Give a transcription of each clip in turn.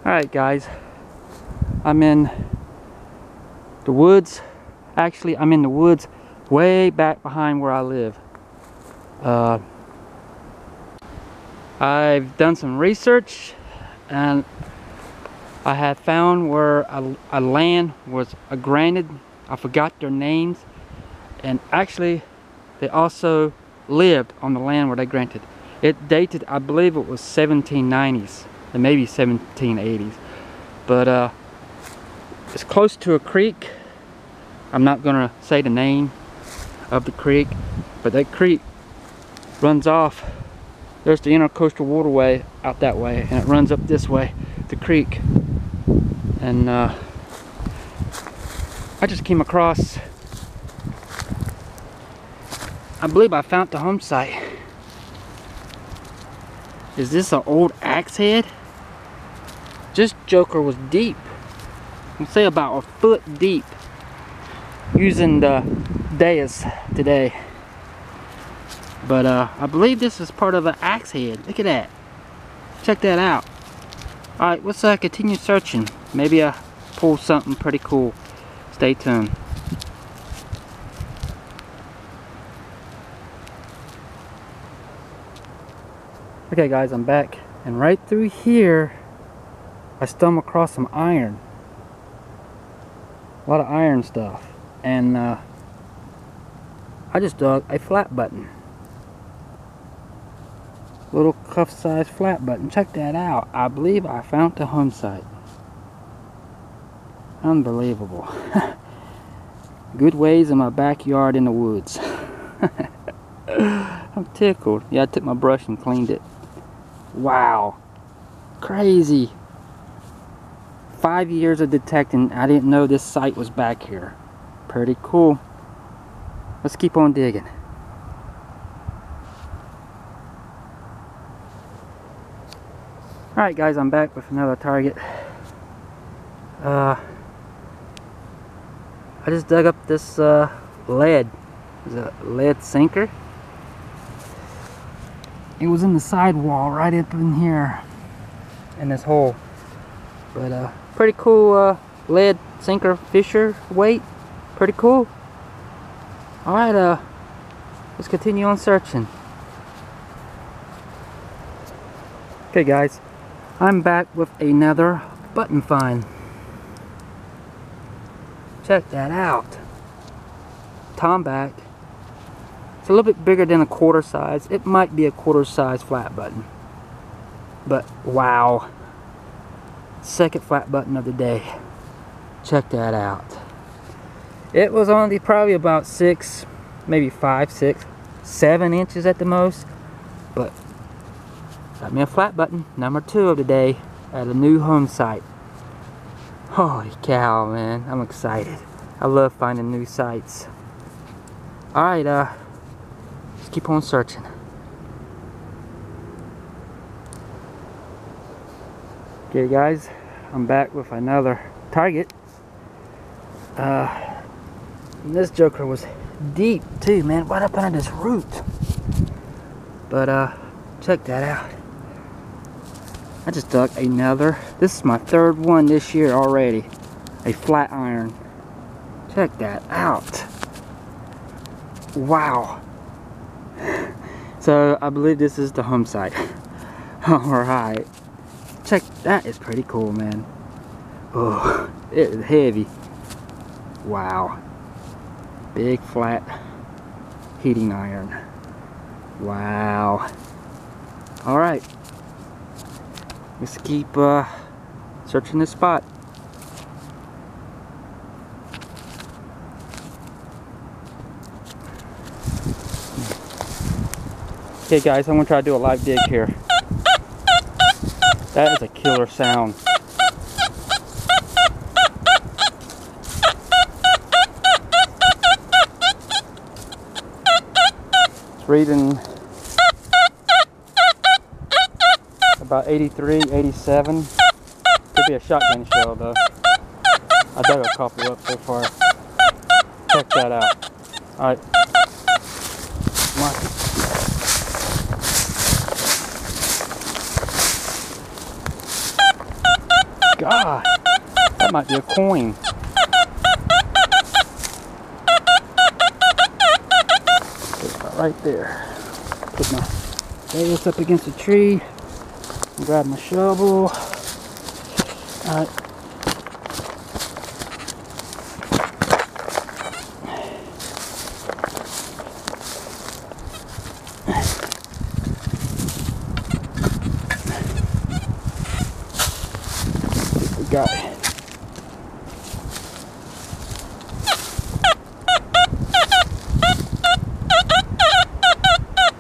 Alright guys, I'm in the woods. Actually, I'm in the woods way back behind where I live. I've done some research and I have found where a land was granted. I forgot their names, and actually they also lived on the land where they granted. It dated, I believe it was 1790s and maybe 1780s, but it's close to a creek. I'm not gonna say the name of the creek, but that creek runs off. There's the intercoastal waterway out that way, and it runs up this way, the creek. And I just came across, I believe I found the home site. Is this an old axe head? This joker was deep. I'll say about a foot deep, using the Deus today. But I believe this is part of an axe head. Look at that. Check that out. Alright, let's continue searching. Maybe I pull something pretty cool. Stay tuned. Okay guys, I'm back. And right through here, I stumbled across some iron. A lot of iron stuff. And I just dug a flat button. Little cuff size flat button. Check that out. I believe I found the home site. Unbelievable. Good ways in my backyard in the woods. I'm tickled. Yeah, I took my brush and cleaned it. Wow. Crazy. 5 years of detecting. I didn't know this site was back here. Pretty cool. Let's keep on digging. Alright guys, I'm back with another target. I just dug up this lead. It's a lead sinker. It was in the sidewall right up in here in this hole. But pretty cool lead sinker fisher weight. Pretty cool. Alright, let's continue on searching. Okay guys, I'm back with another button find. Check that out. Tomback. It's a little bit bigger than a quarter size. It might be a quarter size flat button. But wow. Second flat button of the day. Check that out. It was only probably about 6, maybe 5, 6, 7 inches at the most. But got me a flat button, number 2 of the day, at a new home site. Holy cow, man, I'm excited. I love finding new sites. Alright, let's keep on searching. Okay guys, I'm back with another target. This joker was deep too, man, right up under this root. But check that out. I just dug another. This is my 3rd one this year already. A flat iron. Check that out. Wow. So I believe this is the home site. Alright. Check, that is pretty cool, man. Oh, it is heavy. Wow. Big flat heating iron. Wow. Alright. Let's keep searching this spot. Okay guys, I'm gonna try to do a live dig here. That is a killer sound. It's reading about 83, 87. Could be a shotgun shell though. I dug a couple up so far. Check that out. Alright. Mark it. God, that might be a coin. Right there. Put my Deus up against the tree. Grab my shovel. Alright. We got it.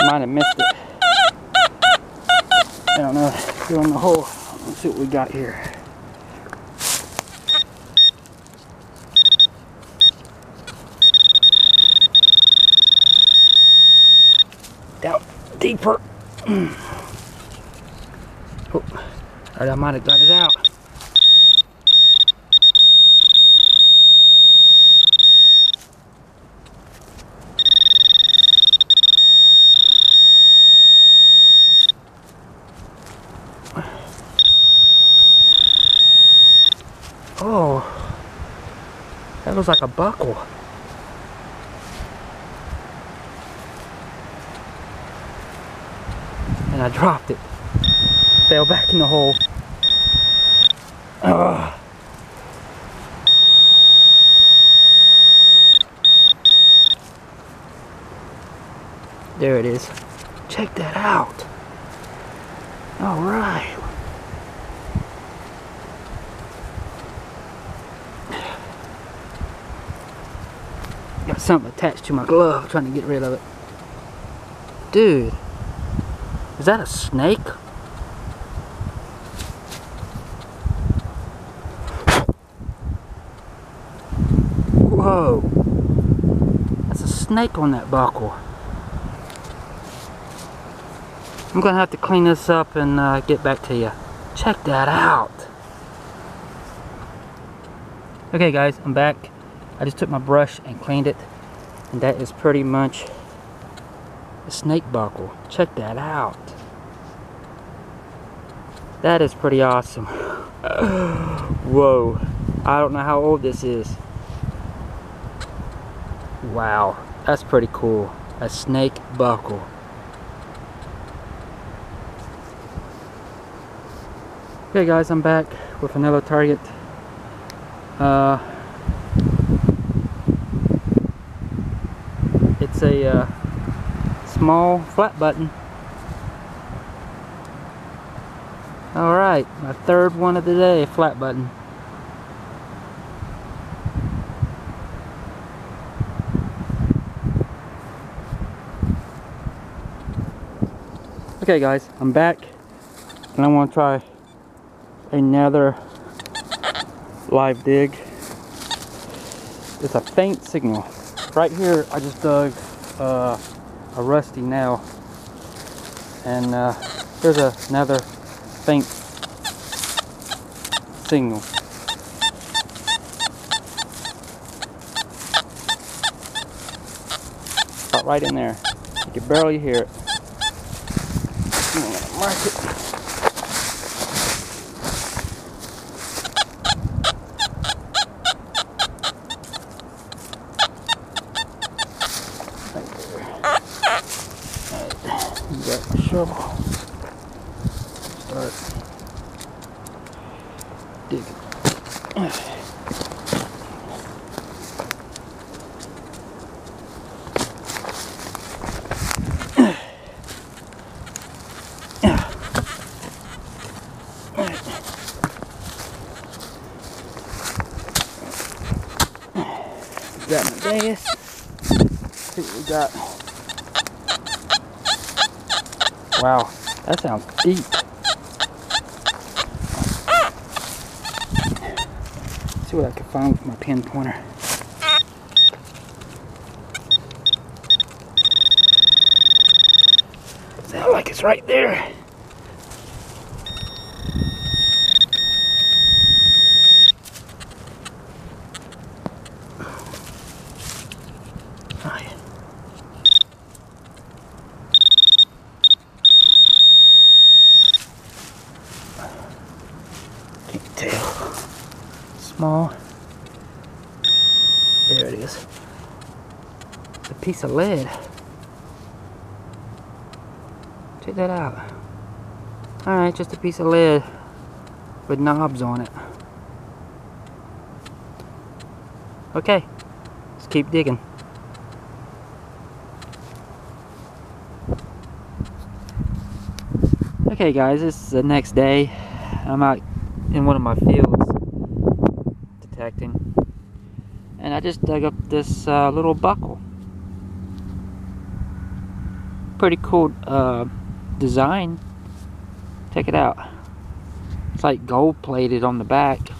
Might have missed it. I don't know. Go in the hole. Let's see what we got here. Down deeper. Oh, I might have got it out. Oh, that looks like a buckle. And I dropped it. Fell back in the hole. Ugh. There it is. Check that out. All right. Got something attached to my glove, trying to get rid of it. Dude, is that a snake? Whoa, that's a snake on that buckle. I'm gonna have to clean this up and get back to you. Check that out. Okay guys, I'm back. I just took my brush and cleaned it, and that is pretty much a snake buckle. Check that out. That is pretty awesome. Whoa, I don't know how old this is. Wow, that's pretty cool. A snake buckle. Okay guys, I'm back with another target. It's a small flat button. Alright, my third one of the day, flat button. Okay guys, I'm back and I want to try another live dig. It's a faint signal. Right here I just dug a rusty nail, and here's another faint signal. About right in there. You can barely hear it. I'm gonna mark it. Got the shovel. Start digging. Got my Deus. See what we got. Wow, that sounds deep. See what I can find with my pin pointer. Sounds like it's right there. Oh, yeah. Can't detail. Small. There it is. A piece of lead. Check that out. Alright, just a piece of lead with knobs on it. Okay, let's keep digging. Okay guys, this is the next day. I'm out in one of my fields detecting, and I just dug up this little buckle. Pretty cool design. Check it out. It's like gold plated on the back.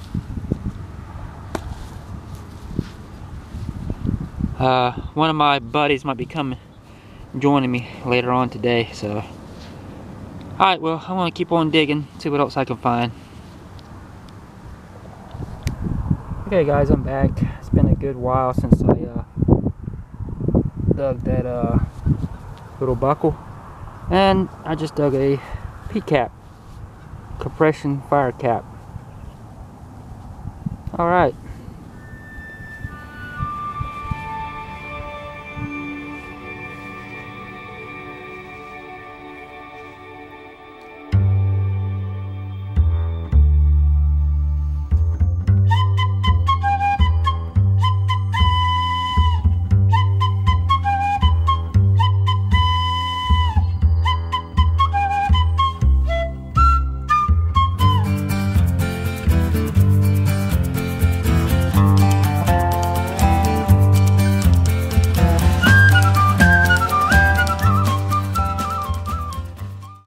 One of my buddies might be coming, joining me later on today, so. Alright, well, I want to keep on digging, see what else I can find. Okay guys, I'm back. It's been a good while since I dug that little buckle. And I just dug a P-cap, compression fire cap. Alright.